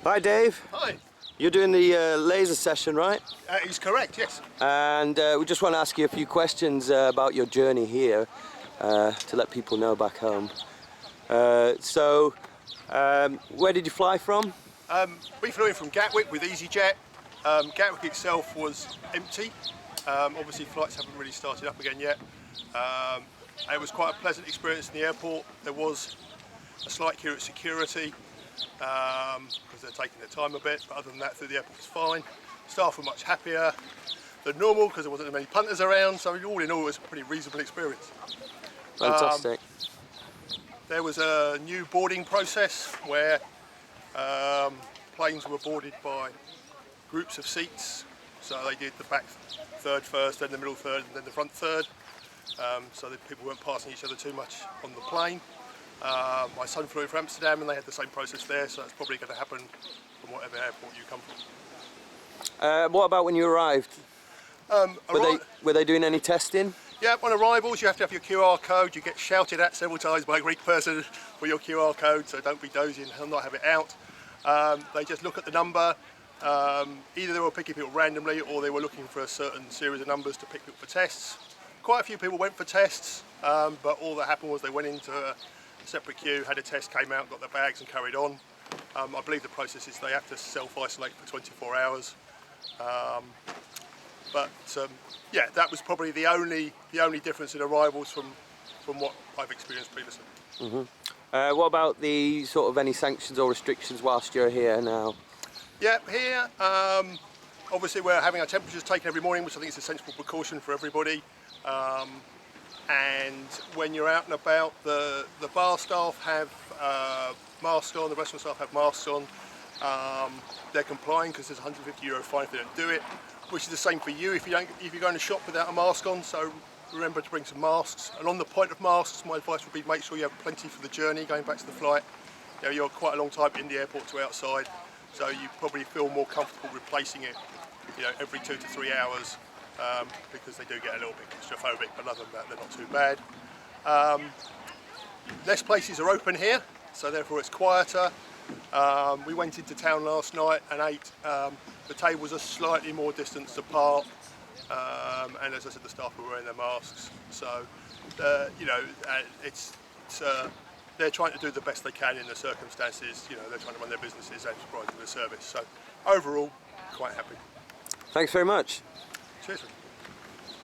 Hi Dave. Hi. You're doing the laser session, right? He's correct, yes. And we just want to ask you a few questions about your journey here to let people know back home. Where did you fly from? We flew in from Gatwick with EasyJet. Gatwick itself was empty. Obviously flights haven't really started up again yet. It was quite a pleasant experience in the airport. There was a slight queue at security because they're taking their time a bit, but other than that, through the airport was fine. Staff were much happier than normal because there wasn't many punters around, so all in all it was a pretty reasonable experience. Fantastic. There was a new boarding process where planes were boarded by groups of seats, so they did the back third first, then the middle third, and then the front third, so that people weren't passing each other too much on the plane. My son flew in from Amsterdam and they had the same process there, so that's probably going to happen from whatever airport you come from. What about when you arrived? Were they doing any testing? Yeah, on arrivals you have to have your QR code. You get shouted at several times by a Greek person for your QR code, so don't be dozy and not have it out. They just look at the number. Either they were picking people randomly or they were looking for a certain series of numbers to pick people for tests. Quite a few people went for tests, but all that happened was they went into a separate queue, had a test, came out, got their bags and carried on. I believe the process is they have to self-isolate for 24 hours. Yeah, that was probably the only difference in arrivals from what I've experienced previously. Mm-hmm. What about the sort of any sanctions or restrictions whilst you're here now? Yeah, here obviously we're having our temperatures taken every morning, which I think is a sensible precaution for everybody. And when you're out and about, the bar staff have masks on, the restaurant staff have masks on. They're complying because there's a €150 fine if they don't do it, which is the same for you if you're going to shop without a mask on. So remember to bring some masks. And on the point of masks, my advice would be make sure you have plenty for the journey going back to the flight. You know, you're quite a long time in the airport to outside, so you probably feel more comfortable replacing it, you know, every 2 to 3 hours. Because they do get a little bit claustrophobic, but other than that, they're not too bad. Less places are open here, so therefore it's quieter. We went into town last night and ate. The tables are slightly more distance apart, and as I said, the staff were wearing their masks. So, you know, they're trying to do the best they can in the circumstances. You know, they're trying to run their businesses and providing the service. So, overall, quite happy. Thanks very much. Cheers.